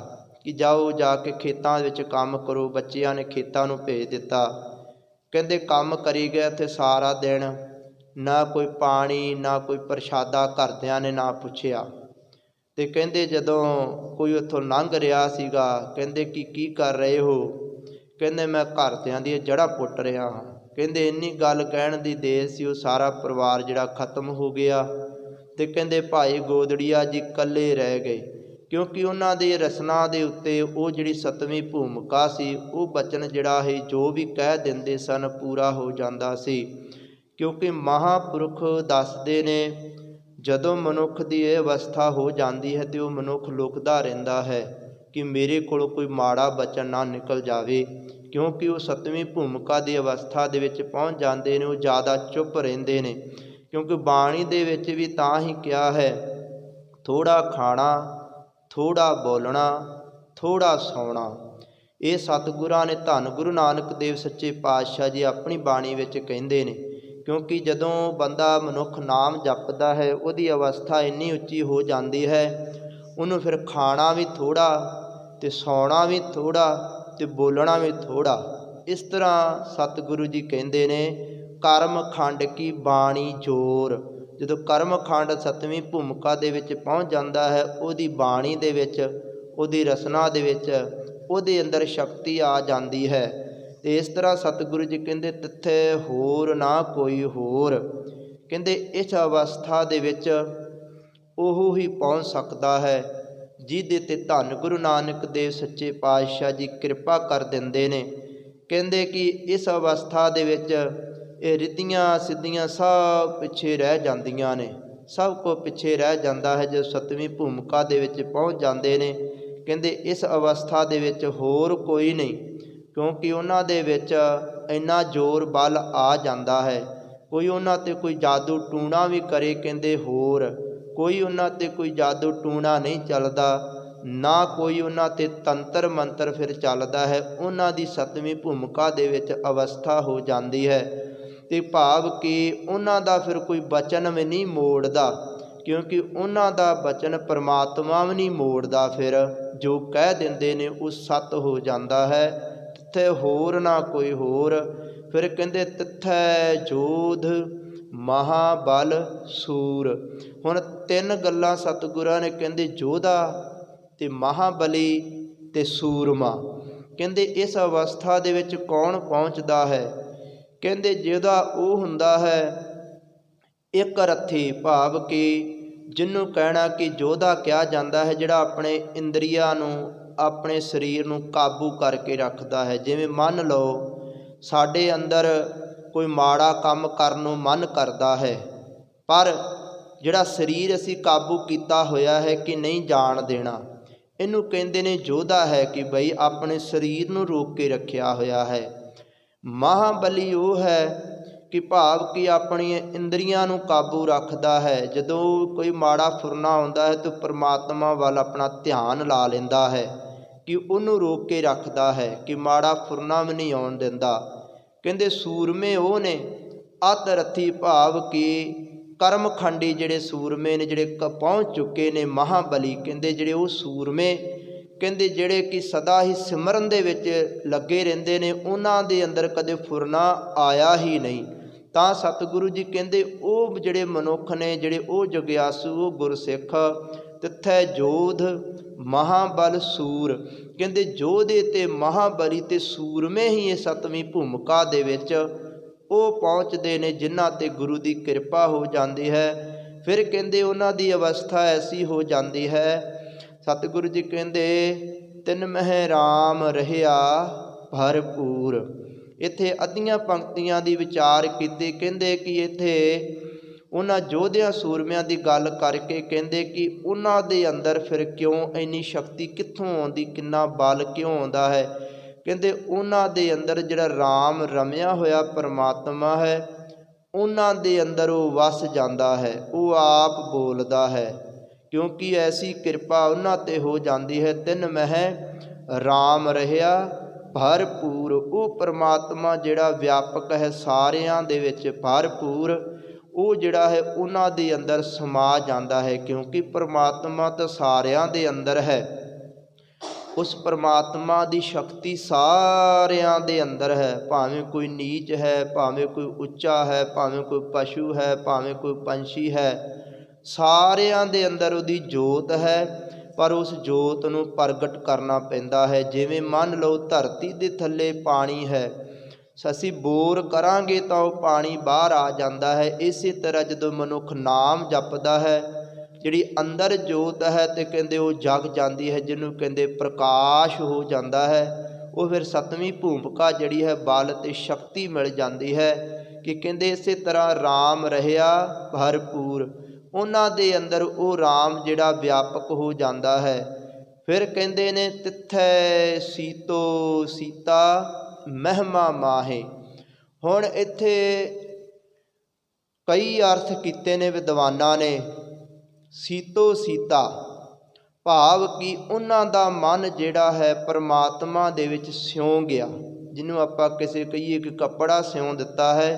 ਕਿ ਜਾਓ ਜਾ ਕੇ ਖੇਤਾਂ ਵਿੱਚ ਕੰਮ ਕਰੋ। ਬੱਚਿਆਂ ਨੇ ਖੇਤਾਂ ਨੂੰ ਭੇਜ ਦਿੱਤਾ। ਕਹਿੰਦੇ ਕੰਮ ਕਰੀ ਗਏ ਉੱਥੇ ਸਾਰਾ ਦਿਨ, ਨਾ ਕੋਈ ਪਾਣੀ ਨਾ ਕੋਈ ਪ੍ਰਸ਼ਾਦਾ ਘਰਦਿਆਂ ਨੇ ਨਾ ਪੁੱਛਿਆ। ਅਤੇ ਕਹਿੰਦੇ ਜਦੋਂ ਕੋਈ ਉੱਥੋਂ ਲੰਘ ਰਿਹਾ ਸੀਗਾ, ਕਹਿੰਦੇ ਕਿ ਕੀ ਕਰ ਰਹੇ ਹੋ? ਕਹਿੰਦੇ ਮੈਂ ਘਰਦਿਆਂ ਦੀਆਂ ਜੜ੍ਹਾਂ ਪੁੱਟ ਰਿਹਾ ਹਾਂ। ਕਹਿੰਦੇ ਇੰਨੀ ਗੱਲ ਕਹਿਣ ਦੀ ਦੇਰ ਸੀ ਉਹ ਸਾਰਾ ਪਰਿਵਾਰ ਜਿਹੜਾ ਖਤਮ ਹੋ ਗਿਆ। ਅਤੇ ਕਹਿੰਦੇ ਭਾਈ ਗੋਦੜੀਆ ਜੀ ਇਕੱਲੇ ਰਹਿ ਗਏ, ਕਿਉਂਕਿ ਉਹਨਾਂ ਦੀ ਰਸਨਾ ਦੇ ਉੱਤੇ ਉਹ ਜਿਹੜੀ ਸੱਤਵੀਂ ਭੂਮਿਕਾ ਸੀ ਉਹ ਬਚਨ ਜਿਹੜਾ ਹੈ ਜੋ ਵੀ ਕਹਿ ਦਿੰਦੇ ਸਨ ਪੂਰਾ ਹੋ ਜਾਂਦਾ ਸੀ। ਕਿਉਂਕਿ ਮਹਾਂਪੁਰਖ ਦੱਸਦੇ ਨੇ ਜਦੋਂ ਮਨੁੱਖ ਦੀ ਇਹ ਅਵਸਥਾ ਹੋ ਜਾਂਦੀ ਹੈ ਤੇ ਉਹ ਮਨੁੱਖ ਲੁਕਦਾ ਰਹਿੰਦਾ ਹੈ ਕਿ ਮੇਰੇ ਕੋਲੋਂ ਕੋਈ ਮਾੜਾ ਬਚਨ ਨਾ ਨਿਕਲ ਜਾਵੇ। ਕਿਉਂਕਿ ਉਹ ਸੱਤਵੀਂ ਭੂਮਿਕਾ ਦੀ ਅਵਸਥਾ ਦੇ ਵਿੱਚ ਪਹੁੰਚ ਜਾਂਦੇ ਨੇ, ਉਹ ਜ਼ਿਆਦਾ ਚੁੱਪ ਰਹਿੰਦੇ ਨੇ। ਕਿਉਂਕਿ ਬਾਣੀ ਦੇ ਵਿੱਚ ਵੀ ਤਾਂ ਹੀ ਕਿਹਾ ਹੈ, ਥੋੜ੍ਹਾ ਖਾਣਾ, ਥੋੜ੍ਹਾ ਬੋਲਣਾ, ਥੋੜ੍ਹਾ ਸੌਣਾ। ਇਹ ਸਤਿਗੁਰਾਂ ਨੇ, ਧੰਨ ਗੁਰੂ ਨਾਨਕ ਦੇਵ ਸੱਚੇ ਪਾਤਸ਼ਾਹ ਜੀ ਆਪਣੀ ਬਾਣੀ ਵਿੱਚ ਕਹਿੰਦੇ ਨੇ। ਕਿਉਂਕਿ ਜਦੋਂ ਬੰਦਾ ਮਨੁੱਖ ਨਾਮ ਜਪਦਾ ਹੈ, ਉਹਦੀ ਅਵਸਥਾ ਇੰਨੀ ਉੱਚੀ ਹੋ ਜਾਂਦੀ ਹੈ, ਉਹਨੂੰ ਫਿਰ ਖਾਣਾ ਵੀ ਥੋੜ੍ਹਾ ਅਤੇ ਸੌਣਾ ਵੀ ਥੋੜ੍ਹਾ ਅਤੇ ਬੋਲਣਾ ਵੀ ਥੋੜ੍ਹਾ। ਇਸ ਤਰ੍ਹਾਂ ਸਤਿਗੁਰੂ ਜੀ ਕਹਿੰਦੇ ਨੇ, ਕਰਮ ਖੰਡ ਕੀ ਬਾਣੀ ਜੋਰ। ਜਦੋਂ ਕਰਮ ਖੰਡ ਸੱਤਵੀਂ ਭੂਮਿਕਾ ਦੇ ਵਿੱਚ ਪਹੁੰਚ ਜਾਂਦਾ ਹੈ, ਉਹਦੀ ਬਾਣੀ ਦੇ ਵਿੱਚ, ਉਹਦੀ ਰਸਨਾ ਦੇ ਵਿੱਚ, ਉਹਦੇ ਅੰਦਰ ਸ਼ਕਤੀ ਆ ਜਾਂਦੀ ਹੈ। ਅਤੇ ਇਸ ਤਰ੍ਹਾਂ ਸਤਿਗੁਰੂ ਜੀ ਕਹਿੰਦੇ, ਤਿੱਥੇ ਹੋਰ ਨਾ ਕੋਈ ਹੋਰ। ਕਹਿੰਦੇ ਇਸ ਅਵਸਥਾ ਦੇ ਵਿੱਚ ਉਹ ਹੀ ਪਹੁੰਚ ਸਕਦਾ ਹੈ ਜਿਹਦੇ 'ਤੇ ਧੰਨ ਗੁਰੂ ਨਾਨਕ ਦੇਵ ਸੱਚੇ ਪਾਤਸ਼ਾਹ ਜੀ ਕਿਰਪਾ ਕਰ ਦਿੰਦੇ ਨੇ। ਕਹਿੰਦੇ ਕਿ ਇਸ ਅਵਸਥਾ ਦੇ ਵਿੱਚ ਇਹ ਰਿੱਧੀਆਂ ਸਿੱਧੀਆਂ ਸਭ ਪਿੱਛੇ ਰਹਿ ਜਾਂਦੀਆਂ ਨੇ, ਸਭ ਕੁਝ ਪਿੱਛੇ ਰਹਿ ਜਾਂਦਾ ਹੈ ਜਦੋਂ ਸੱਤਵੀਂ ਭੂਮਿਕਾ ਦੇ ਵਿੱਚ ਪਹੁੰਚ ਜਾਂਦੇ ਨੇ। ਕਹਿੰਦੇ ਇਸ ਅਵਸਥਾ ਦੇ ਵਿੱਚ ਹੋਰ ਕੋਈ ਨਹੀਂ, ਕਿਉਂਕਿ ਉਹਨਾਂ ਦੇ ਵਿੱਚ ਇੰਨਾ ਜ਼ੋਰ ਬਲ ਆ ਜਾਂਦਾ ਹੈ। ਕੋਈ ਉਹਨਾਂ 'ਤੇ ਕੋਈ ਜਾਦੂ ਟੂਣਾ ਵੀ ਕਰੇ, ਕਹਿੰਦੇ ਹੋਰ ਕੋਈ ਉਹਨਾਂ 'ਤੇ ਕੋਈ ਜਾਦੂ ਟੂਣਾ ਨਹੀਂ ਚੱਲਦਾ, ਨਾ ਕੋਈ ਉਹਨਾਂ 'ਤੇ ਤੰਤਰ ਮੰਤਰ ਫਿਰ ਚੱਲਦਾ ਹੈ। ਉਹਨਾਂ ਦੀ ਸੱਤਵੀਂ ਭੂਮਿਕਾ ਦੇ ਵਿੱਚ ਅਵਸਥਾ ਹੋ ਜਾਂਦੀ ਹੈ। ਅਤੇ ਭਾਵ ਕਿ ਉਹਨਾਂ ਦਾ ਫਿਰ ਕੋਈ ਬਚਨ ਵੀ ਨਹੀਂ ਮੋੜਦਾ, ਕਿਉਂਕਿ ਉਹਨਾਂ ਦਾ ਬਚਨ ਪਰਮਾਤਮਾ ਵੀ ਨਹੀਂ ਮੋੜਦਾ। ਫਿਰ ਜੋ ਕਹਿ ਦਿੰਦੇ ਨੇ ਉਹ ਸੱਤ ਹੋ ਜਾਂਦਾ ਹੈ। ਤਿੱਥੇ ਹੋਰ ਨਾ ਕੋਈ ਹੋਰ। ਫਿਰ ਕਹਿੰਦੇ ਤਿੱਥੈ ਜੋਧ ਮਹਾਬਲ ਸੂਰ। ਹੁਣ ਤਿੰਨ ਗੱਲਾਂ ਸਤਿਗੁਰਾਂ ਨੇ ਕਹਿੰਦੇ, ਜੋਧਾ ਅਤੇ ਮਹਾਬਲੀ ਅਤੇ ਸੂਰਮਾ। ਕਹਿੰਦੇ ਇਸ ਅਵਸਥਾ ਦੇ ਵਿੱਚ ਕੌਣ ਪਹੁੰਚਦਾ ਹੈ? ਕਹਿੰਦੇ ਜਿਹਦਾ ਉਹ ਹੁੰਦਾ ਹੈ ਇੱਕ ਰੱਥੀ, ਭਾਵ ਕਿ ਜਿਹਨੂੰ ਕਹਿਣਾ ਕਿ ਯੋਧਾ ਕਿਹਾ ਜਾਂਦਾ ਹੈ, ਜਿਹੜਾ ਆਪਣੇ ਇੰਦਰੀਆਂ ਨੂੰ, ਆਪਣੇ ਸਰੀਰ ਨੂੰ ਕਾਬੂ ਕਰਕੇ ਰੱਖਦਾ ਹੈ। ਜਿਵੇਂ ਮੰਨ ਲਓ ਸਾਡੇ ਅੰਦਰ ਕੋਈ ਮਾੜਾ ਕੰਮ ਕਰਨ ਨੂੰ ਮਨ ਕਰਦਾ ਹੈ, ਪਰ ਜਿਹੜਾ ਸਰੀਰ ਅਸੀਂ ਕਾਬੂ ਕੀਤਾ ਹੋਇਆ ਹੈ ਕਿ ਨਹੀਂ ਜਾਣ ਦੇਣਾ, ਇਹਨੂੰ ਕਹਿੰਦੇ ਨੇ ਯੋਧਾ ਹੈ, ਕਿ ਬਈ ਆਪਣੇ ਸਰੀਰ ਨੂੰ ਰੋਕ ਕੇ ਰੱਖਿਆ ਹੋਇਆ ਹੈ। ਮਹਾਬਲੀ ਉਹ ਹੈ ਕਿ ਭਾਵ ਕਿ ਆਪਣੀਆਂ ਇੰਦਰੀਆਂ ਨੂੰ ਕਾਬੂ ਰੱਖਦਾ ਹੈ। ਜਦੋਂ ਕੋਈ ਮਾੜਾ ਫੁਰਨਾ ਆਉਂਦਾ ਹੈ ਤਾਂ ਪਰਮਾਤਮਾ ਵੱਲ ਆਪਣਾ ਧਿਆਨ ਲਾ ਲੈਂਦਾ ਹੈ, ਕਿ ਉਹਨੂੰ ਰੋਕ ਕੇ ਰੱਖਦਾ ਹੈ, ਕਿ ਮਾੜਾ ਫੁਰਨਾ ਵੀ ਨਹੀਂ ਆਉਣ ਦਿੰਦਾ। ਕਹਿੰਦੇ ਸੂਰਮੇ ਉਹ ਨੇ ਅਤ ਰੱਥੀ, ਭਾਵ ਕਿ ਕਰਮਖੰਡੀ ਜਿਹੜੇ ਸੂਰਮੇ ਨੇ, ਜਿਹੜੇ ਪਹੁੰਚ ਚੁੱਕੇ ਨੇ ਮਹਾਬਲੀ। ਕਹਿੰਦੇ ਜਿਹੜੇ ਉਹ ਸੂਰਮੇ, ਕਹਿੰਦੇ ਜਿਹੜੇ ਕਿ ਸਦਾ ਹੀ ਸਿਮਰਨ ਦੇ ਵਿੱਚ ਲੱਗੇ ਰਹਿੰਦੇ ਨੇ, ਉਹਨਾਂ ਦੇ ਅੰਦਰ ਕਦੇ ਫੁਰਨਾ ਆਇਆ ਹੀ ਨਹੀਂ। ਤਾਂ ਸਤਿਗੁਰੂ ਜੀ ਕਹਿੰਦੇ ਉਹ ਜਿਹੜੇ ਮਨੁੱਖ ਨੇ, ਜਿਹੜੇ ਉਹ ਜਗਿਆਸੂ, ਉਹ ਗੁਰਸਿੱਖ, ਤਿੱਥੈ ਜੋਧ ਮਹਾਬਲ ਸੂਰ। ਕਹਿੰਦੇ ਜੋਧੇ ਅਤੇ ਮਹਾਬਲੀ ਅਤੇ ਸੂਰਮੇ ਹੀ ਇਹ ਸੱਤਵੀਂ ਭੂਮਿਕਾ ਦੇ ਵਿੱਚ ਉਹ ਪਹੁੰਚਦੇ ਨੇ, ਜਿਨ੍ਹਾਂ 'ਤੇ ਗੁਰੂ ਦੀ ਕਿਰਪਾ ਹੋ ਜਾਂਦੀ ਹੈ। ਫਿਰ ਕਹਿੰਦੇ ਉਹਨਾਂ ਦੀ ਅਵਸਥਾ ਐਸੀ ਹੋ ਜਾਂਦੀ ਹੈ, ਸਤਿਗੁਰੂ ਜੀ ਕਹਿੰਦੇ ਤਿਨ ਮਹਿ ਰਾਮ ਰਹਿਆ ਭਰਪੂਰ। ਇੱਥੇ ਅੱਧੀਆਂ ਪੰਕਤੀਆਂ ਦੀ ਵਿਚਾਰ ਕੀਤੀ। ਕਹਿੰਦੇ ਕਿ ਇੱਥੇ ਉਹਨਾਂ ਯੋਧਿਆਂ ਸੂਰਮਿਆਂ ਦੀ ਗੱਲ ਕਰਕੇ ਕਹਿੰਦੇ ਕਿ ਉਹਨਾਂ ਦੇ ਅੰਦਰ ਫਿਰ ਕਿਉਂ ਇੰਨੀ ਸ਼ਕਤੀ ਕਿੱਥੋਂ ਆਉਂਦੀ, ਕਿੰਨਾ ਬਲ ਕਿਉਂ ਆਉਂਦਾ ਹੈ। ਕਹਿੰਦੇ ਉਹਨਾਂ ਦੇ ਅੰਦਰ ਜਿਹੜਾ ਰਾਮ ਰਮਿਆ ਹੋਇਆ ਪਰਮਾਤਮਾ ਹੈ, ਉਹਨਾਂ ਦੇ ਅੰਦਰ ਉਹ ਵਸ ਜਾਂਦਾ ਹੈ, ਉਹ ਆਪ ਬੋਲਦਾ ਹੈ, ਕਿਉਂਕਿ ਐਸੀ ਕਿਰਪਾ ਉਹਨਾਂ 'ਤੇ ਹੋ ਜਾਂਦੀ ਹੈ। ਤਿਨ ਮਹਿ ਰਾਮ ਰਹਿਆ ਭਰਪੂਰ। ਉਹ ਪਰਮਾਤਮਾ ਜਿਹੜਾ ਵਿਆਪਕ ਹੈ, ਸਾਰਿਆਂ ਦੇ ਵਿੱਚ ਭਰਪੂਰ, ਉਹ ਜਿਹੜਾ ਹੈ ਉਹਨਾਂ ਦੇ ਅੰਦਰ ਸਮਾ ਜਾਂਦਾ ਹੈ, ਕਿਉਂਕਿ ਪਰਮਾਤਮਾ ਤਾਂ ਸਾਰਿਆਂ ਦੇ ਅੰਦਰ ਹੈ। ਉਸ ਪਰਮਾਤਮਾ ਦੀ ਸ਼ਕਤੀ ਸਾਰਿਆਂ ਦੇ ਅੰਦਰ ਹੈ, ਭਾਵੇਂ ਕੋਈ ਨੀਚ ਹੈ, ਭਾਵੇਂ ਕੋਈ ਉੱਚਾ ਹੈ, ਭਾਵੇਂ ਕੋਈ ਪਸ਼ੂ ਹੈ, ਭਾਵੇਂ ਕੋਈ ਪੰਛੀ ਹੈ, ਸਾਰਿਆਂ ਦੇ ਅੰਦਰ ਉਹਦੀ ਜੋਤ ਹੈ। ਪਰ ਉਸ ਜੋਤ ਨੂੰ ਪ੍ਰਗਟ ਕਰਨਾ ਪੈਂਦਾ ਹੈ। ਜਿਵੇਂ ਮੰਨ ਲਓ ਧਰਤੀ ਦੇ ਥੱਲੇ ਪਾਣੀ ਹੈ, ਅਸੀਂ ਬੋਰ ਕਰਾਂਗੇ ਤਾਂ ਉਹ ਪਾਣੀ ਬਾਹਰ ਆ ਜਾਂਦਾ ਹੈ। ਇਸੇ ਤਰ੍ਹਾਂ ਜਦੋਂ ਮਨੁੱਖ ਨਾਮ ਜਪਦਾ ਹੈ, ਜਿਹੜੀ ਅੰਦਰ ਜੋਤ ਹੈ ਤੇ ਕਹਿੰਦੇ ਉਹ ਜਗ ਜਾਂਦੀ ਹੈ, ਜਿਹਨੂੰ ਕਹਿੰਦੇ ਪ੍ਰਕਾਸ਼ ਹੋ ਜਾਂਦਾ ਹੈ। ਉਹ ਫਿਰ ਸੱਤਵੀਂ ਭੂਮਿਕਾ ਜਿਹੜੀ ਹੈ ਬਲ ਅਤੇ ਸ਼ਕਤੀ ਮਿਲ ਜਾਂਦੀ ਹੈ, कि कहते इस तरह राम रहिया भरपूर, उन्होंने अंदर वो राम जिहड़ा व्यापक हो जाता है। फिर कहते ने तिथै सीतो सीता महिमा माहे। हुण इत्थे कई अर्थ किए ने विद्वानां ने। सीतो सीता भाव कि उन्हां दा मन जिहड़ा है परमात्मा दे विच सिउं गया, जिन्हों आपां किसी कहीए कि कपड़ा सिउं दिता है,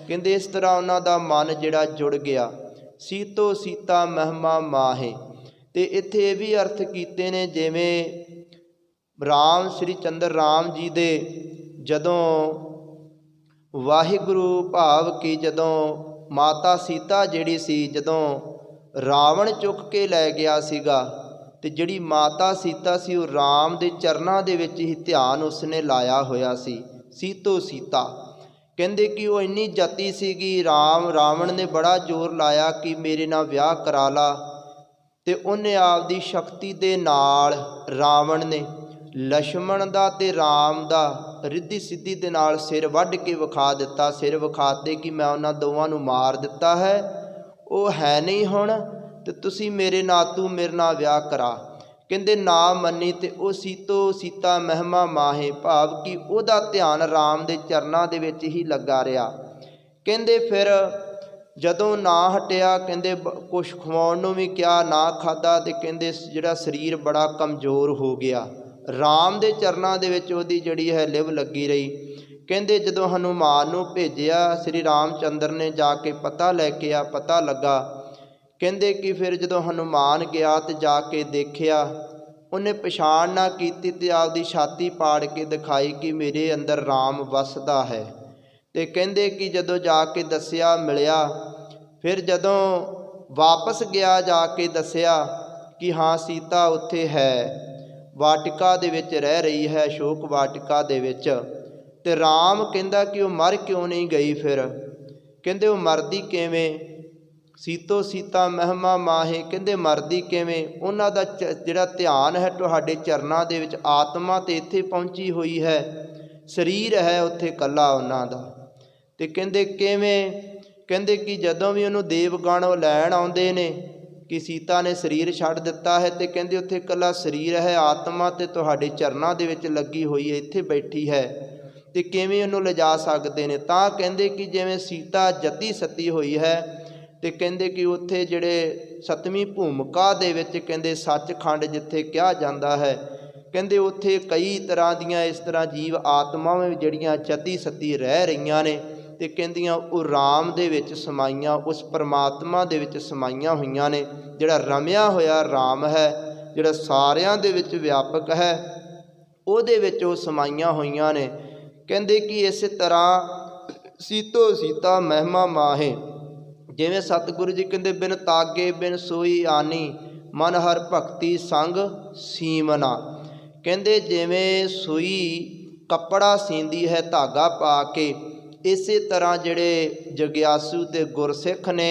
कहते इस तरह उन्हां दा मन जिहड़ा जुड़ गया। सीतो सीता महिमा माहे। ते इत्थे ये भी अर्थ कीते ने जिवें राम श्री चंद्र राम जी दे जदों वाहिगुरू भाव कि जदों माता सीता जिहड़ी सी जदों रावण चुक के लै गया सीगा, ते जिहड़ी माता सीता सी वो राम दे चरनां दे विच ही ध्यान उसने लाया होया सी। सीतो सीता कहते कि वो इन्नी जती सीगी, रावण ने बड़ा जोर लाया कि मेरे नाल विआह करा ला, ते उन्हें आपदी शक्ति दे नाल रावण ने लक्ष्मण दा ते राम दा रिद्धि सिद्धि दे नाल सिर वढ़ के विखा दिता। सिर विखाते कि मैं उन्हां दोवां नूं मार दिता है, वो है नहीं हुण, ते तुसी मेरे नाल तू मेरे नाल विआह करा। कहते ना मन्नी ते वो सीतो सीता महिमा माहे, भाव कि उहदा ध्यान राम दे चरनां दे विच ही लगा रहा। कहते फिर जदों ना हटिया, कहते कुछ खवाउण नूं भी कहा, ना खाधा, ते कहते जिहड़ा शरीर बड़ा कमज़ोर हो गया। राम दे चरनां दे विच उहदी जिहड़ी है लिव लगी रही। कहते जदों हनुमान नूं भेजिया श्री राम चंद्र ने जाके पता लैके आ, पता लगा। कहते कि फिर जदों हनुमान गया तो जाके देखिया, उन्हें पछाण ना कीती ते आपदी छाती पाड़ के दिखाई कि मेरे अंदर राम वसदा है। ते कहते कि जदों जाके दसिया मिलिया, फिर जदों वापस गया जाके दसिया कि हाँ सीता उत्थे है, वाटिका दे विच रह रही है, अशोक वाटिका दे विच। ते राम कहंदा कि वो मर क्यों नहीं गई। फिर कहंदे वो मरदी किवें, सीतो सीता महिमा माहे, कहंदे मरदी किवें, उन्हां दा जिहड़ा ध्यान है तुहाडे चरनां दे विच, आत्मा ते इत्थे पहुंची हुई है, शरीर है उत्थे कल्ला उन्हां दा। ते कहंदे किवें, कहंदे कि जदों भी उहनूं देवगण लैण आउंदे ने कि सीता ने शरीर छੱਡ दिता है, तो कहते उत्थे कला शरीर है, आत्मा तो तुहाडे चरनां दे विच लगी हुई है, इत्थे बैठी है, तो किवें उहनूं लिजा सकते हैं। तां कहते कि जिवें सीता जती सती हुई है, तो कहते कि उत्थे जिहड़े सतवीं भूमिका दे विच कहते सचखंड जिथे कहा जाता है, कहते उत्थे कई तरह दियां इस तरह जीव आत्मावां जिहड़ियां जती सती रह रहीआं ने, ते कहंदियां वो राम दे विच समाईयां, उस परमात्मा दे विच समाईयां होईयां ने। जिहड़ा रमिया होया राम है, जिहड़ा सारियां दे विच व्यापक है, उहदे विच वो समाईयां होईयां ने। कहंदे कि इस तरह सीतो सीता महिमा माहे, जिवें सतगुरु जी कहंदे बिन तागे बिन सोई आनी, मन हर भगती संग सीमना। कहंदे जिवें सूई कपड़ा सींदी है धागा पा के, इसे तरह जिहड़े जग्यासू ते गुरसिख ने,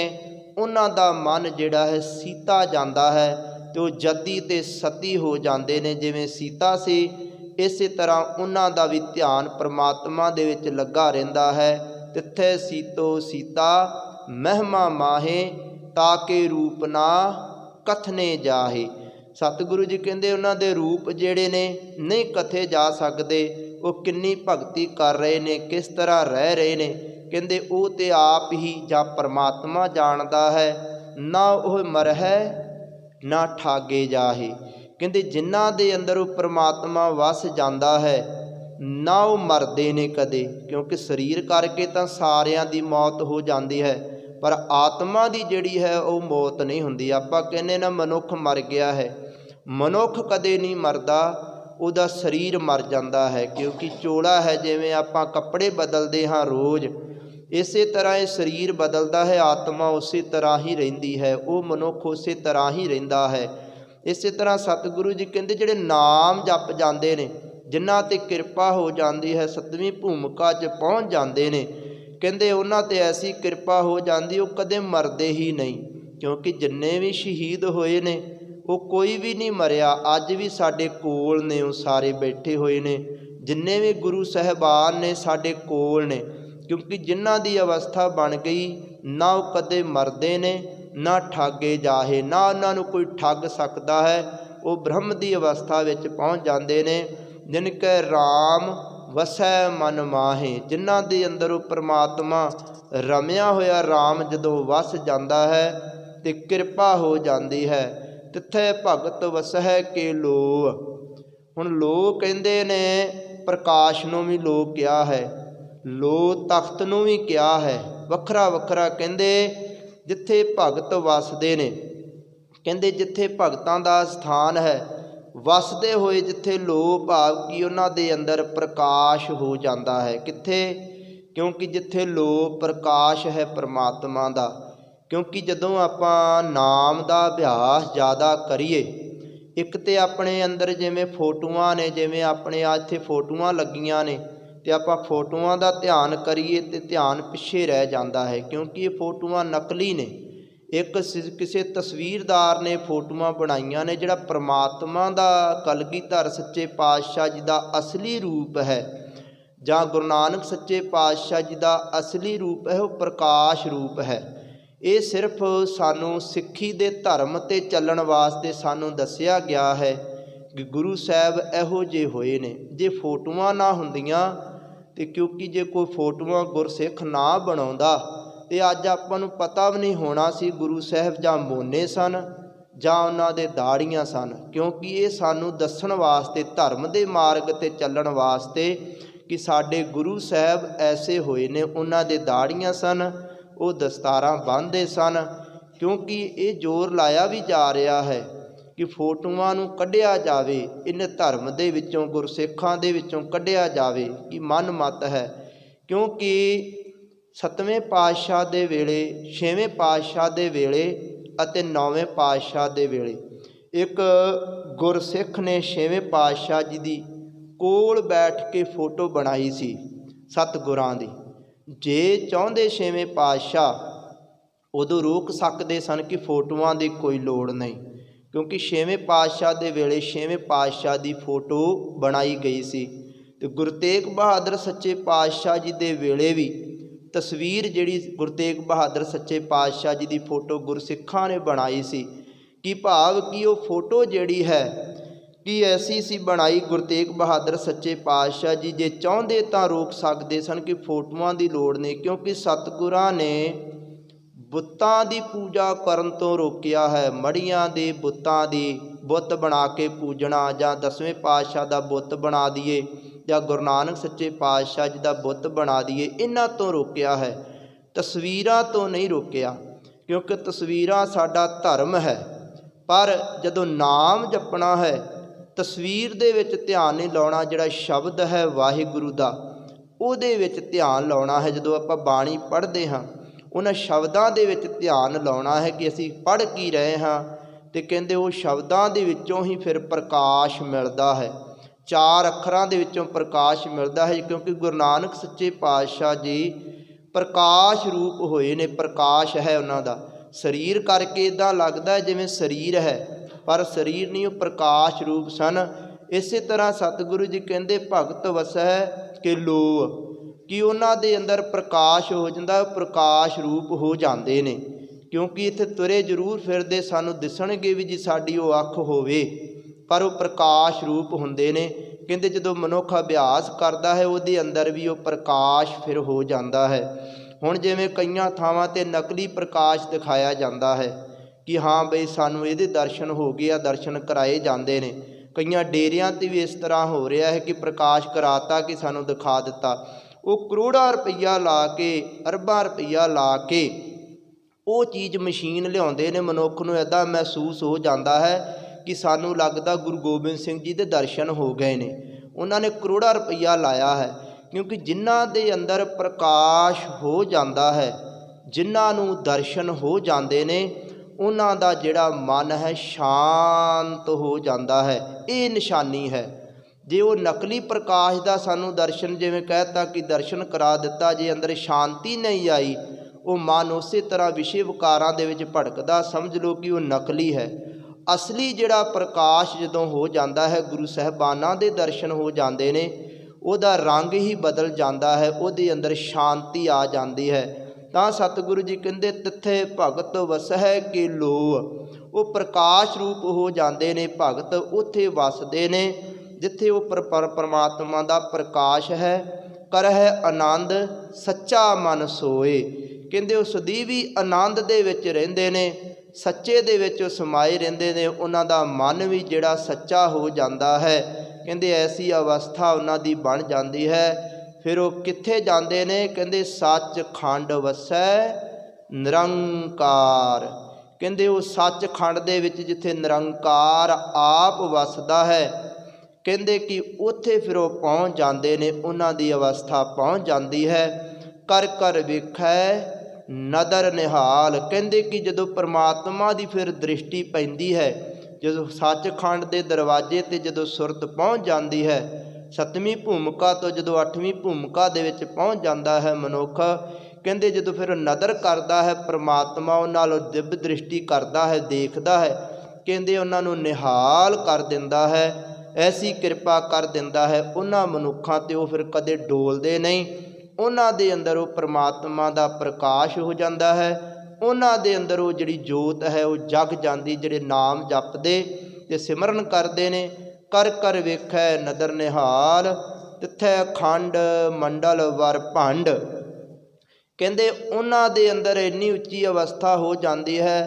उन्हां दा मन जिहड़ा है सीता जांदा है, तो जती ते सती हो जाते ने। जिवें सीता सी, इस तरह उन्हां दा भी ध्यान परमात्मा दे विच लगा रहिंदा है। तिथे सीतो सीता महिमा माहे, ताके रूप ना कथने जाहे। सतगुरु जी कहंदे उन्हां दे रूप जिहड़े ने नहीं कथे जा सकते, वो किन्नी भगती कर रहे ने, किस तरह रह रहे ने। कहंदे वो तो आप ही जा परमात्मा जानता है, ना वह मरहै ना ठागे जाहे। कहंदे जिन्हां दे अंदर वो परमात्मा वस जाता है, ना वो मरदे ने कदे, क्योंकि शरीर करके तो सारियां दी मौत हो जाती है, पर आत्मा की जिहड़ी है वो मौत नहीं हुंदी। आपां कहने ना मनुख मर गया है, मनुख कदे नहीं मरदा, ਉਹਦਾ शरीर मर जाता है, क्योंकि चोला है। जिवें आपां कपड़े बदलते हाँ रोज़, इस तरह ये शरीर बदलता है, आत्मा उस तरह ही रहिंदी है, वो मनुख उस तरह ही रहिंदा है। इस तरह सतगुरु जी कहते जिहड़े नाम जप जाते हैं, जिन्हां ते किरपा हो जाती है, सतवीं भूमिका च पहुँच जाते हैं, कहते उन्हां ते ऐसी किरपा हो जाती, वो कदे मरदे ही नहीं। क्योंकि जिन्ने भी शहीद होए ने, वो कोई भी नहीं मरिया, अज भी साडे कोल ने, वो सारे बैठे हुए ने। जिन्ने भी गुरु साहिबान ने साडे कोल ने, क्योंकि जिन्हां दी अवस्था बन गई ना वो कदे मरदे ने ना ठगे जाहे, ना उन्हां नूं कोई ठग सकता है। वो ब्रह्म की अवस्था विच पहुँच जाते ने। जिनके राम वसै मन माहे, जिन्हां दे अंदर वो परमात्मा रमिया होया राम जदों वस जाता है तो किरपा हो जाती है। तिथे भगत वसै के लो। हुण लो कहंदे ने प्रकाश नूं भी लो किया है, लो तख्त नूं भी किया है, वखरा वखरा कहंदे जिथे भगत वसदे ने। कहंदे जिथे भगतां दा स्थान है वसदे होए जिथे लो भाव कि उन्हां दे अंदर प्रकाश हो जाता है। किथे? क्योंकि जिथे लो प्रकाश है परमात्मा दा। क्योंकि जदों आपां नाम दा अभ्यास ज़्यादा करिए, एक तो अपने अंदर जिवें फोटोआं ने, जिवें अपने इत्थे फोटोआं लगियां ने तो आपां फोटोआं दा ध्यान करिए तो ध्यान पिछे रह जाता है। क्योंकि ये फोटोआं नकली ने। एक किसी तस्वीरदार ने फोटोआं बनाईयां ने, जिहड़ा परमात्मा दा कलगीधर सच्चे पातशाह जी का असली रूप है, जां गुरु नानक सच्चे पातशाह जी का असली रूप है, वो प्रकाश रूप है। ये सिर्फ सानू सिੱਖੀ ਦੇ धर्म ते ਚੱਲਣ वास्ते सानू दसिया गया है कि गुरु साहब ਇਹੋ ਜਿਹੇ ਹੋਏ ने। जे फोटोआं ना ਹੁੰਦੀਆਂ तो, क्योंकि जे कोई फोटोआं गुरसिੱਖ ना बनाਉਂਦਾ तो अज आपां नूं पता भी नहीं होना सी गुरु साहब जां मोने सन जां उन्हां दे दाड़ियां सन। क्योंकि ये सानू दस्सण वास्ते, धर्म दे मार्ग ते ਚੱਲਣ वास्ते कि साडे गुरु साहब ऐसे होए ने, उन्हां दे दाड़ियां सन, वो दस्तारां बन्नदे सन। क्योंकि ये जोर लाया भी जा रहा है कि फोटोआं नूं कढ़िया जावे, इन धर्म दे विचों गुरसिखां दे विचों कढ़िया जावे कि मन मत है। क्योंकि सतवें पातशाह दे वेले, छेवें पातशाह दे वेले अते नौवें पातशाह दे वेले एक गुरसिख ने छेवें पातशाह जी दी कोल बैठ के फोटो बनाई सी सतगुरां दी। जे चाहुंदे छेवें पातशाह उदों रोक सकते सन कि फोटोआं की कोई लोड़ नहीं। क्योंकि छेवें पातशाह दे वेले छेवें पातशाह की फोटो बनाई गई सी। तो गुरु तेग बहादुर सच्चे पातशाह जी दे वेले भी तस्वीर जिहड़ी गुरु तेग बहादुर सच्चे पातशाह जी की फोटो गुरसिखां ने बनाई सी। कि भाव कि वो फोटो जिहड़ी है कि ऐसी सी बनाई गुरु तेग बहादुर सच्चे पातशाह जी जे चाहुंदे तां रोक सकते सन कि फोटोआं की लोड़ नहीं। क्योंकि सतगुरां ने बुत्तां की पूजा करन तो रोकिया है। मड़ियां दे बुत्तां दी बुत बना के पूजना, जां दसवें पातशाह का बुत बना दिए, जां गुरु नानक सच्चे पातशाह जी का बुत बना दिए, इन्हां तो रोकिया है, तस्वीरां तो नहीं रोकिया। क्योंकि तस्वीरां साडा धर्म है। पर जदों नाम जपना है, तस्वीर दे विच ध्यान नहीं लाउणा। जिहड़ा शब्द है वाहिगुरू दा, उहदे विच ध्यान लाउणा है। जदों आपां बाणी पढ़दे हां, उन्हां शब्दां दे विच ध्यान लाउणा है कि असीं पढ़ की रहे हां। ते कहंदे वो शब्दां दे विचों ही फिर प्रकाश मिलदा है, चार अखरां दे विचों प्रकाश मिलदा है। क्योंकि गुरु नानक सच्चे पातशाह जी प्रकाश रूप होए ने, प्रकाश है उन्हां दा। शरीर करके इदां लगदा है जिवें शरीर है, पर शरीर नहीं, वो प्रकाश रूप सन। इस तरह सतगुरु जी कहते भगत वसै के लो, कि उन्हां दे अंदर प्रकाश हो जाता, प्रकाश रूप हो जाते ने। क्योंकि इत्थे तुरे जरूर फिरदे सानू दिसणगे भी जी साडी वो अख होवे, पर वो प्रकाश रूप हुंदे ने। कहते जदों मनुख अभ्यास करता है उहदे अंदर भी वो प्रकाश फिर हो जाता है। हुण जिवें कईयां थावां ते नकली प्रकाश दिखाया जाता है कि हाँ बई सानू इहदे दर्शन हो गए, दर्शन कराए जाते हैं। कईयां डेरियां ते भी इस तरह हो रहा है कि प्रकाश कराता कि सानू दिखा दिता। वो करोड़ां रुपया ला के, अरबां रुपया ला के वो चीज़ मशीन लियाउंदे ने। मनुख नूं इदां महसूस हो जाता है कि सानू लगदा गुरु गोबिंद सिंह जी दे दर्शन हो गए ने। उन्होंने करोड़ां रुपया लाया है। क्योंकि जिन्हां दे अंदर प्रकाश हो जाता है, जिन्हां नूं दर्शन हो जाते ने, उन्हां दा जिहड़ा मन है शांत हो जाता है। ये निशानी है। जे वो नकली प्रकाश का सानू दर्शन, जिवें कहता कि दर्शन करा दिता, जे अंदर शांति नहीं आई, वो मन उस तरह विषय विकारां दे विच भटकदा, समझ लो कि वो नकली है। असली जिहड़ा प्रकाश जदों हो जाता है, गुरु साहिबानां दे दर्शन हो जाते ने, ਉਹਦਾ ਰੰਗ ਹੀ ਬਦਲ ਜਾਂਦਾ ਹੈ, ਉਹਦੇ ਅੰਦਰ ਸ਼ਾਂਤੀ ਆ ਜਾਂਦੀ ਹੈ। ਤਾਂ ਸਤਿਗੁਰੂ ਜੀ ਕਹਿੰਦੇ ਤਿੱਥੇ ਭਗਤ ਵਸਹਿ ਕੇ ਲੋ, ਉਹ ਪ੍ਰਕਾਸ਼ ਰੂਪ ਹੋ ਜਾਂਦੇ ਨੇ ਭਗਤ, ਉੱਥੇ ਵਸਦੇ ਨੇ ਜਿੱਥੇ ਉਹ ਪਰਮਾਤਮਾ ਦਾ ਪ੍ਰਕਾਸ਼ ਹੈ। ਕਰਹਿ ਆਨੰਦ ਸੱਚਾ ਮਨ ਸੋਏ, ਕਹਿੰਦੇ ਉਹ ਸਦੀਵੀ ਆਨੰਦ ਦੇ ਵਿੱਚ ਰਹਿੰਦੇ ਨੇ, ਸੱਚੇ ਦੇ ਵਿੱਚ ਉਹ ਸਮਾਏ ਰਹਿੰਦੇ ਨੇ, ਉਹਨਾਂ ਦਾ ਮਨ ਵੀ ਜਿਹੜਾ ਸੱਚਾ ਹੋ ਜਾਂਦਾ ਹੈ। ਕਹਿੰਦੇ ਐਸੀ ਅਵਸਥਾ ਉਹਨਾਂ ਦੀ ਬਣ ਜਾਂਦੀ ਹੈ। ਫਿਰ ਉਹ ਕਿੱਥੇ ਜਾਂਦੇ ਨੇ? ਕਹਿੰਦੇ ਸੱਚਖੰਡ ਵਸੈ ਨਿਰੰਕਾਰ, ਕਹਿੰਦੇ ਉਹ ਸੱਚਖੰਡ ਦੇ ਵਿੱਚ ਜਿੱਥੇ ਨਿਰੰਕਾਰ ਆਪ ਵਸਦਾ ਹੈ, ਕਹਿੰਦੇ ਕਿ ਉੱਥੇ ਫਿਰ ਉਹ ਪਹੁੰਚ ਜਾਂਦੇ ਨੇ, ਉਹਨਾਂ ਦੀ ਅਵਸਥਾ ਪਹੁੰਚ ਜਾਂਦੀ ਹੈ। ਕਰ ਕਰ ਵੇਖੈ ਨਦਰ ਨਿਹਾਲ, ਕਹਿੰਦੇ ਕਿ ਜਦੋਂ ਪਰਮਾਤਮਾ ਦੀ ਫਿਰ ਦ੍ਰਿਸ਼ਟੀ ਪੈਂਦੀ ਹੈ, ਜਦੋਂ ਸੱਚਖੰਡ ਦੇ ਦਰਵਾਜ਼ੇ 'ਤੇ ਜਦੋਂ ਸੁਰਤ ਪਹੁੰਚ ਜਾਂਦੀ ਹੈ, 7ਵੀਂ ਭੂਮਿਕਾ ਤੋਂ ਜਦੋਂ 8ਵੀਂ ਭੂਮਿਕਾ ਦੇ ਵਿੱਚ ਪਹੁੰਚ ਜਾਂਦਾ ਹੈ ਮਨੁੱਖ, ਕਹਿੰਦੇ ਜਦੋਂ ਫਿਰ ਨਦਰ ਕਰਦਾ ਹੈ ਪਰਮਾਤਮਾ, ਉਹਨਾਂ ਨਾਲ ਦਿਵ ਦ੍ਰਿਸ਼ਟੀ ਕਰਦਾ ਹੈ, ਦੇਖਦਾ ਹੈ, ਕਹਿੰਦੇ ਉਹਨਾਂ ਨੂੰ ਨਿਹਾਲ ਕਰ ਦਿੰਦਾ ਹੈ, ਐਸੀ ਕਿਰਪਾ ਕਰ ਦਿੰਦਾ ਹੈ ਉਹਨਾਂ ਮਨੁੱਖਾਂ 'ਤੇ, ਉਹ ਫਿਰ ਕਦੇ ਡੋਲਦੇ ਨਹੀਂ। ਉਹਨਾਂ ਦੇ ਅੰਦਰ ਉਹ ਪਰਮਾਤਮਾ ਦਾ ਪ੍ਰਕਾਸ਼ ਹੋ ਜਾਂਦਾ ਹੈ, ਉਹਨਾਂ ਦੇ ਅੰਦਰ ਉਹ ਜਿਹੜੀ ਜੋਤ ਹੈ ਉਹ ਜਗ ਜਾਂਦੀ, ਜਿਹੜੇ ਨਾਮ ਜਪਦੇ ਅਤੇ ਸਿਮਰਨ ਕਰਦੇ ਨੇ। ਕਰ ਕਰ ਵੇਖੈ ਨਦਰ ਨਿਹਾਲ, ਤਿੱਥੈ ਖੰਡ ਮੰਡਲ ਵਰ ਭੰਡ, ਕਹਿੰਦੇ ਉਹਨਾਂ ਦੇ ਅੰਦਰ ਇੰਨੀ ਉੱਚੀ ਅਵਸਥਾ ਹੋ ਜਾਂਦੀ ਹੈ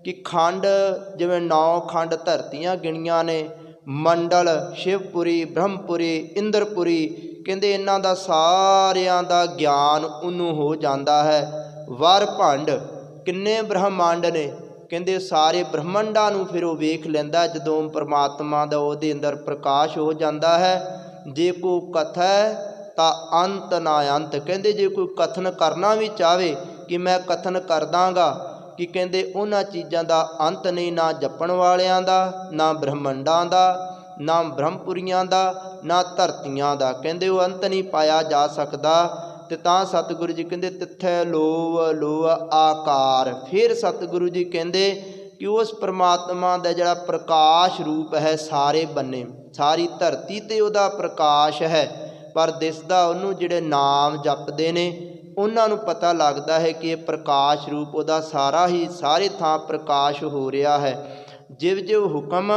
ਕਿ ਖੰਡ, ਜਿਵੇਂ 9 ਖੰਡ ਧਰਤੀਆਂ ਗਿਣੀਆਂ ਨੇ, ਮੰਡਲ ਸ਼ਿਵਪੁਰੀ, ਬ੍ਰਹਮਪੁਰੀ, ਇੰਦਰਪੁਰੀ, ਕਹਿੰਦੇ ਇਹਨਾਂ ਦਾ ਸਾਰਿਆਂ ਦਾ ਗਿਆਨ ਉਹਨੂੰ ਹੋ ਜਾਂਦਾ ਹੈ। ਵਰ ਭੰਡ, ਕਿੰਨੇ ਬ੍ਰਹਮੰਡ ਨੇ, ਕਹਿੰਦੇ ਸਾਰੇ ਬ੍ਰਹਮੰਡਾਂ ਨੂੰ ਫਿਰ ਉਹ ਵੇਖ ਲੈਂਦਾ ਜਦੋਂ ਪਰਮਾਤਮਾ ਦਾ ਉਹਦੇ ਅੰਦਰ ਪ੍ਰਕਾਸ਼ ਹੋ ਜਾਂਦਾ ਹੈ। ਜੇ ਕੋ ਕਥੈ ਤਾਂ ਅੰਤ ਨਾ ਅੰਤ, ਕਹਿੰਦੇ ਜੇ ਕੋਈ ਕਥਨ ਕਰਨਾ ਵੀ ਚਾਹਵੇ ਕਿ ਮੈਂ ਕਥਨ ਕਰ ਦਾਂਗਾ, ਕਿ ਕਹਿੰਦੇ ਉਹਨਾਂ ਚੀਜ਼ਾਂ ਦਾ ਅੰਤ ਨਹੀਂ, ਨਾ ਜਪਣ ਵਾਲਿਆਂ ਦਾ, ਨਾ ਬ੍ਰਹਮੰਡਾਂ ਦਾ, ਨਾ ਬ੍ਰਹਮਪੁਰੀਆਂ ਦਾ, ਨਾ ਧਰਤੀਆਂ ਦਾ, ਕਹਿੰਦੇ ਉਹ ਅੰਤ ਨਹੀਂ ਪਾਇਆ ਜਾ ਸਕਦਾ। ਅਤੇ ਤਾਂ ਸਤਿਗੁਰੂ ਜੀ ਕਹਿੰਦੇ ਤਿੱਥੈ ਲੋਵ ਲੋਵ ਆਕਾਰ, ਫਿਰ ਸਤਿਗੁਰੂ ਜੀ ਕਹਿੰਦੇ ਕਿ ਉਸ ਪਰਮਾਤਮਾ ਦਾ ਜਿਹੜਾ ਪ੍ਰਕਾਸ਼ ਰੂਪ ਹੈ ਸਾਰੇ ਬੰਨੇ, ਸਾਰੀ ਧਰਤੀ 'ਤੇ ਉਹਦਾ ਪ੍ਰਕਾਸ਼ ਹੈ, ਪਰ ਦਿਸਦਾ ਉਹਨੂੰ ਜਿਹੜੇ ਨਾਮ ਜਪਦੇ ਨੇ ਉਹਨਾਂ ਨੂੰ ਪਤਾ ਲੱਗਦਾ ਹੈ ਕਿ ਇਹ ਪ੍ਰਕਾਸ਼ ਰੂਪ ਉਹਦਾ ਸਾਰਾ ਹੀ ਸਾਰੇ ਥਾਂ ਪ੍ਰਕਾਸ਼ ਹੋ ਰਿਹਾ ਹੈ। ਜਿਵ ਜਿਵ ਹੁਕਮ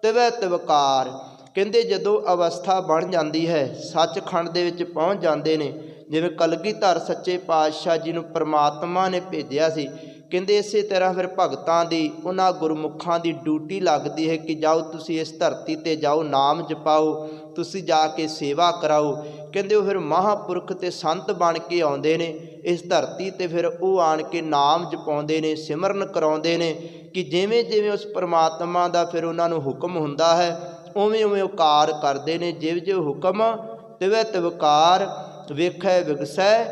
ਤਿਵੈ ਤਿਵਕਾਰ, ਕਹਿੰਦੇ ਜਦੋਂ ਅਵਸਥਾ ਬਣ ਜਾਂਦੀ ਹੈ, ਸੱਚਖੰਡ ਦੇ ਵਿੱਚ ਪਹੁੰਚ ਜਾਂਦੇ ਨੇ, ਜਿਵੇਂ ਕਲਗੀਧਰ ਸੱਚੇ ਪਾਤਸ਼ਾਹ ਜੀ ਨੂੰ ਪਰਮਾਤਮਾ ਨੇ ਭੇਜਿਆ ਸੀ, ਕਹਿੰਦੇ ਇਸੇ ਤਰ੍ਹਾਂ ਫਿਰ ਭਗਤਾਂ ਦੀ, ਉਹਨਾਂ ਗੁਰਮੁਖਾਂ ਦੀ ਡਿਊਟੀ ਲੱਗਦੀ ਹੈ ਕਿ ਜਾਓ ਤੁਸੀਂ ਇਸ ਧਰਤੀ 'ਤੇ ਜਾਓ, ਨਾਮ ਜਪਾਓ, ਤੁਸੀਂ ਜਾ ਕੇ ਸੇਵਾ ਕਰਾਓ। ਕਹਿੰਦੇ ਉਹ ਫਿਰ ਮਹਾਂਪੁਰਖ ਅਤੇ ਸੰਤ ਬਣ ਕੇ ਆਉਂਦੇ ਨੇ ਇਸ ਧਰਤੀ 'ਤੇ, ਫਿਰ ਉਹ ਆਣ ਕੇ ਨਾਮ ਜਪਾਉਂਦੇ ਨੇ, ਸਿਮਰਨ ਕਰਾਉਂਦੇ ਨੇ, ਕਿ ਜਿਵੇਂ ਜਿਵੇਂ ਉਸ ਪਰਮਾਤਮਾ ਦਾ ਫਿਰ ਉਹਨਾਂ ਨੂੰ ਹੁਕਮ ਹੁੰਦਾ ਹੈ ਉਵੇਂ ਉਵੇਂ ਉਹ ਕਾਰ ਕਰਦੇ ਨੇ। ਜਿਵ ਜਿਵ ਹੁਕਮ ਤਿਵੈ ਤਿਵਕਾਰ, ਵੇਖੈ ਵਿਗਸੈ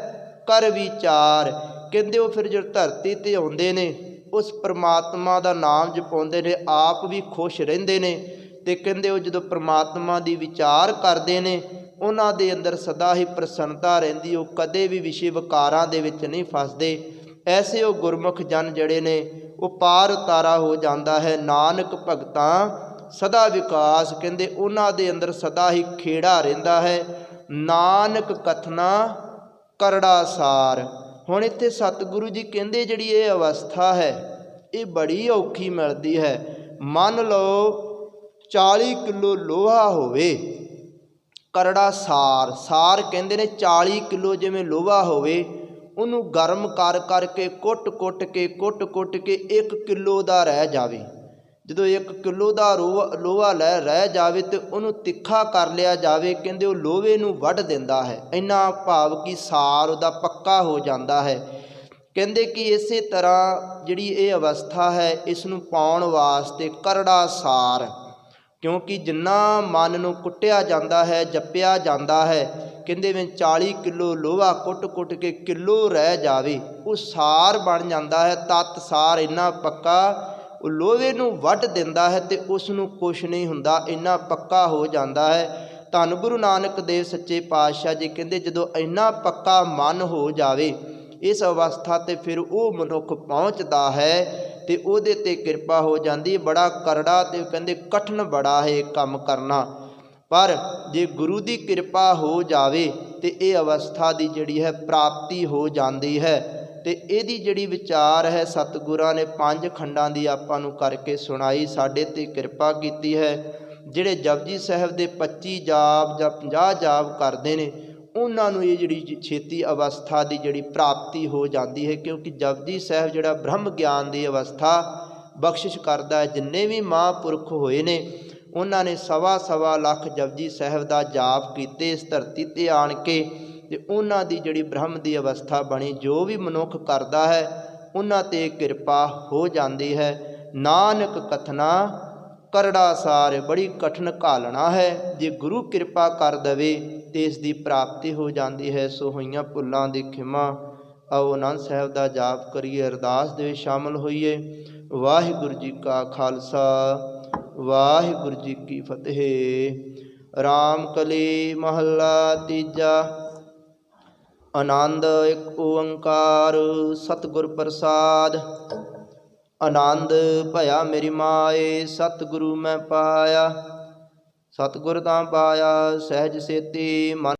ਕਰ ਵਿਚਾਰ, ਕਹਿੰਦੇ ਉਹ ਫਿਰ ਜਦੋਂ ਧਰਤੀ 'ਤੇ ਆਉਂਦੇ ਨੇ ਉਸ ਪਰਮਾਤਮਾ ਦਾ ਨਾਮ ਜਪਾਉਂਦੇ ਨੇ, ਆਪ ਵੀ ਖੁਸ਼ ਰਹਿੰਦੇ ਨੇ, ਅਤੇ ਕਹਿੰਦੇ ਉਹ ਜਦੋਂ ਪਰਮਾਤਮਾ ਦੀ ਵਿਚਾਰ ਕਰਦੇ ਨੇ ਉਹਨਾਂ ਦੇ ਅੰਦਰ ਸਦਾ ਹੀ ਪ੍ਰਸੰਨਤਾ ਰਹਿੰਦੀ, ਉਹ ਕਦੇ ਵੀ ਵਿਸ਼ੇ ਵਿਕਾਰਾਂ ਦੇ ਵਿੱਚ ਨਹੀਂ ਫਸਦੇ। ਐਸੇ ਉਹ ਗੁਰਮੁਖ ਜਨ ਜਿਹੜੇ ਨੇ ਉਹ ਪਾਰ ਉਤਾਰਾ ਹੋ ਜਾਂਦਾ ਹੈ। ਨਾਨਕ ਭਗਤਾਂ ਸਦਾ ਵਿਕਾਸ, ਕਹਿੰਦੇ ਉਹਨਾਂ ਦੇ ਅੰਦਰ ਸਦਾ ਹੀ ਖੇੜਾ ਰਹਿੰਦਾ ਹੈ। ਨਾਨਕ ਕਥਨਾ ਕਰੜਾ ਸਾਰ, ਹੁਣ ਇੱਥੇ ਸਤਿਗੁਰੂ ਜੀ ਕਹਿੰਦੇ ਜਿਹੜੀ ਇਹ ਅਵਸਥਾ ਹੈ ਇਹ ਬੜੀ ਔਖੀ ਮਿਲਦੀ ਹੈ। ਮੰਨ ਲਓ 40 ਕਿਲੋ ਲੋਹਾ ਹੋਵੇ, ਕਰੜਾ ਸਾਰ, ਸਾਰ ਕਹਿੰਦੇ ਨੇ 40 ਕਿਲੋ ਜਿਵੇਂ ਲੋਹਾ ਹੋਵੇ, ਉਹਨੂੰ ਗਰਮ ਕਰ ਕਰਕੇ ਕੁੱਟ ਕੁੱਟ ਕੇ 1 ਕਿਲੋ ਦਾ ਰਹਿ ਜਾਵੇ। ਜਦੋਂ 1 ਕਿਲੋ ਦਾ ਲੋਹਾ ਰਹਿ ਜਾਵੇ ਅਤੇ ਉਹਨੂੰ ਤਿੱਖਾ ਕਰ ਲਿਆ ਜਾਵੇ, ਕਹਿੰਦੇ ਉਹ ਲੋਹੇ ਨੂੰ ਵੱਢ ਦਿੰਦਾ ਹੈ, ਇੰਨਾ ਭਾਵ ਕਿ ਸਾਰ ਉਹਦਾ ਪੱਕਾ ਹੋ ਜਾਂਦਾ ਹੈ। ਕਹਿੰਦੇ ਕਿ ਇਸੇ ਤਰ੍ਹਾਂ ਜਿਹੜੀ ਇਹ ਅਵਸਥਾ ਹੈ ਇਸ ਨੂੰ ਪਾਉਣ ਵਾਸਤੇ ਕਰੜਾ ਸਾਰ, ਕਿਉਂਕਿ ਜਿੰਨਾ ਮਨ ਨੂੰ ਕੁੱਟਿਆ ਜਾਂਦਾ ਹੈ, ਜਪਿਆ ਜਾਂਦਾ ਹੈ, ਕਹਿੰਦੇ ਵੀ 40 ਕਿਲੋ ਲੋਹਾ ਕੁੱਟ ਕੇ ਕਿਲੋ ਰਹਿ ਜਾਵੇ, ਉਹ ਸਾਰ ਬਣ ਜਾਂਦਾ ਹੈ। ਤਤ ਸਾਰ ਇੰਨਾ ਪੱਕਾ, ਉਹ ਲੋਹੇ ਨੂੰ ਵੱਢ ਦਿੰਦਾ ਹੈ ਅਤੇ ਉਸ ਨੂੰ ਕੁਛ ਨਹੀਂ ਹੁੰਦਾ, ਇੰਨਾ ਪੱਕਾ ਹੋ ਜਾਂਦਾ ਹੈ। ਧੰਨ ਗੁਰੂ ਨਾਨਕ ਦੇਵ ਸੱਚੇ ਪਾਤਸ਼ਾਹ ਜੀ ਕਹਿੰਦੇ ਜਦੋਂ ਇੰਨਾ ਪੱਕਾ ਮਨ ਹੋ ਜਾਵੇ ਇਸ ਅਵਸਥਾ 'ਤੇ ਫਿਰ ਉਹ ਮਨੁੱਖ ਪਹੁੰਚਦਾ ਹੈ ਅਤੇ ਉਹਦੇ 'ਤੇ ਕਿਰਪਾ ਹੋ ਜਾਂਦੀ। ਬੜਾ ਕਰੜਾ ਅਤੇ ਕਹਿੰਦੇ ਕਠਿਨ ਬੜਾ ਹੈ ਕੰਮ ਕਰਨਾ, पर जे गुरु की कृपा हो जावे तो ये अवस्था की जिहड़ी है प्राप्ति हो जाती है। तो यदी जिहड़ी विचार है सतगुरां ने 5 खंडां दी आपां नूं करके सुनाई, साडे ते कृपा कीती है। जिहड़े जपजी साहिब दे 25 जाप जां 50 जाप करदे ने उन्हां नूं ये जिहड़ी छेती अवस्था की जिहड़ी प्राप्ति हो जाती है, क्योंकि जपजी साहिब जिहड़ा ब्रह्म ज्ञान की अवस्था बख्शिश करदा है। जिन्ने भी महापुरख होए ने उन्होंने 1.25 लाख जपजी साहिब का जाप किए इस धरती ते आण के, ते उन्हां दी जिहड़ी ब्रह्म की अवस्था बनी। जो भी मनुख करता है उन्हां ते कृपा हो जाती है। नानक कथना करड़ा सार, बड़ी कठिन घालना है, जे गुरु कृपा कर दवे तो इसकी प्राप्ति हो जाती है। सो होइयां भुलां दी खिमा। आओ आनंद साहिब का जाप करिए, अरदास दे शामिल होइए। वाहिगुरू जी का खालसा, वाहिगुरू जी की फतेह। राम कली महला तीजा। आनंद एक ओंकार सतगुर प्रसाद। आनंद भया मेरी माए सतगुरु मैं पाया। सतगुर तां पाया सहज सेती मन